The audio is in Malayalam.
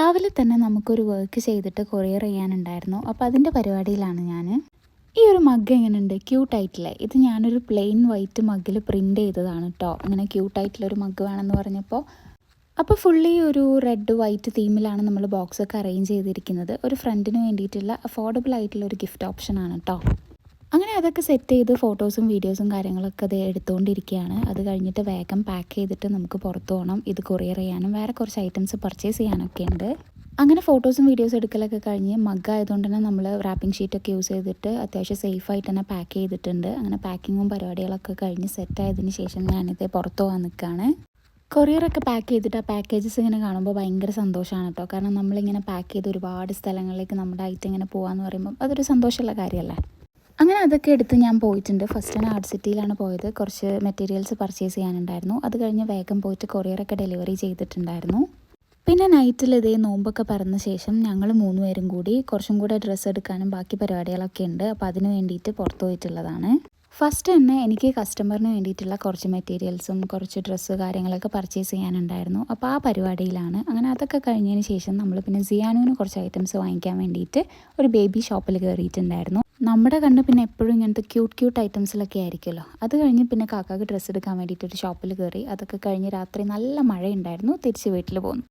രാവിലെ തന്നെ നമുക്കൊരു വർക്ക് ചെയ്തിട്ട് കൊറിയർ ചെയ്യാനുണ്ടായിരുന്നു. അപ്പോൾ അതിൻ്റെ പരിപാടിയിലാണ് ഞാൻ. ഈ ഒരു മഗ് എങ്ങനെയുണ്ട്? ക്യൂട്ടായിട്ടില്ലേ? ഇത് ഞാനൊരു പ്ലെയിൻ വൈറ്റ് മഗ്ഗിൽ പ്രിൻ്റ് ചെയ്തതാണ് കേട്ടോ. അങ്ങനെ ക്യൂട്ടായിട്ടുള്ളൊരു മഗ് വേണമെന്ന് പറഞ്ഞപ്പോൾ. അപ്പോൾ ഫുള്ളി ഒരു റെഡ് വൈറ്റ് തീമിലാണ് നമ്മൾ ബോക്സൊക്കെ അറേഞ്ച് ചെയ്തിരിക്കുന്നത്. ഒരു ഫ്രണ്ടിന് വേണ്ടിയിട്ടുള്ള അഫോർഡബിൾ ആയിട്ടുള്ള ഒരു ഗിഫ്റ്റ് ഓപ്ഷനാണ് കേട്ടോ. അങ്ങനെ അതൊക്കെ സെറ്റ് ചെയ്ത് ഫോട്ടോസും വീഡിയോസും കാര്യങ്ങളൊക്കെ അത് എടുത്തുകൊണ്ടിരിക്കുകയാണ്. അത് കഴിഞ്ഞിട്ട് വേഗം പാക്ക് ചെയ്തിട്ട് നമുക്ക് പുറത്ത് പോകണം. ഇത് കൊറിയർ ചെയ്യാനും വേറെ കുറച്ച് ഐറ്റംസ് പർച്ചേസ് ചെയ്യാനൊക്കെ ഉണ്ട്. അങ്ങനെ ഫോട്ടോസും വീഡിയോസും എടുക്കലൊക്കെ കഴിഞ്ഞ് മഗ് ആയതുകൊണ്ട് തന്നെ നമ്മൾ റാപ്പിംഗ് ഷീറ്റൊക്കെ യൂസ് ചെയ്തിട്ട് അത്യാവശ്യം സേഫായിട്ട് തന്നെ പാക്ക് ചെയ്തിട്ടുണ്ട്. അങ്ങനെ പാക്കിങ്ങും പരിപാടികളൊക്കെ കഴിഞ്ഞ് സെറ്റായതിന് ശേഷം ഞാനിത് പുറത്ത് പോകാൻ നിൽക്കുകയാണ്. കൊറിയറൊക്കെ പാക്ക് ചെയ്തിട്ട് ആ പാക്കേജസ് ഇങ്ങനെ കാണുമ്പോൾ ഭയങ്കര സന്തോഷമാണ് കേട്ടോ. കാരണം നമ്മളിങ്ങനെ പാക്ക് ചെയ്ത് ഒരുപാട് സ്ഥലങ്ങളിലേക്ക് നമ്മുടെ ഐറ്റം ഇങ്ങനെ പോകാമെന്ന് പറയുമ്പോൾ അതൊരു സന്തോഷമുള്ള കാര്യമല്ലേ. അങ്ങനെ അതൊക്കെ എടുത്ത് ഞാൻ പോയിട്ടുണ്ട്. ഫസ്റ്റ് ഞാൻ ആർട്ട് സിറ്റിയിലാണ് പോയത്. കുറച്ച് മെറ്റീരിയൽസ് പർച്ചേസ് ചെയ്യാനുണ്ടായിരുന്നു. അത് കഴിഞ്ഞ് വേഗം പോയിട്ട് കൊറിയറൊക്കെ ഡെലിവറി ചെയ്തിട്ടുണ്ടായിരുന്നു. പിന്നെ നൈറ്റിൽ ഇതേ നോമ്പൊക്കെ പറഞ്ഞ ശേഷം ഞങ്ങൾ 3 പേരും കൂടി കുറച്ചും കൂടെ ഡ്രസ്സ് എടുക്കാനും ബാക്കി പരിപാടികളൊക്കെ ഉണ്ട്. അപ്പോൾ അതിന് വേണ്ടിയിട്ട് പുറത്ത് പോയിട്ടുള്ളതാണ്. ഫസ്റ്റ് തന്നെ എനിക്ക് കസ്റ്റമറിന് വേണ്ടിയിട്ടുള്ള കുറച്ച് മെറ്റീരിയൽസും കുറച്ച് ഡ്രസ്സ് കാര്യങ്ങളൊക്കെ പർച്ചേസ് ചെയ്യാനുണ്ടായിരുന്നു. അപ്പോൾ ആ പരിപാടിയിലാണ്. അങ്ങനെ അതൊക്കെ കഴിഞ്ഞതിന് ശേഷം നമ്മൾ പിന്നെ സിയാനുവിന് കുറച്ച് ഐറ്റംസ് വാങ്ങിക്കാൻ വേണ്ടിയിട്ട് ഒരു ബേബി ഷോപ്പിൽ കയറിയിട്ടുണ്ടായിരുന്നു. നമ്മുടെ കണ്ണ് പിന്നെ എപ്പോഴും ഇങ്ങനത്തെ ക്യൂട്ട് ഐറ്റംസിലൊക്കെ ആയിരിക്കുമല്ലോ. അത് കഴിഞ്ഞ് പിന്നെ കാക്കാക്ക് ഡ്രസ്സ് എടുക്കാൻ വേണ്ടിയിട്ട് ഒരു ഷോപ്പിൽ കയറി. അതൊക്കെ കഴിഞ്ഞ് രാത്രി നല്ല മഴയുണ്ടായിരുന്നു. തിരിച്ച് വീട്ടിൽ പോന്നു.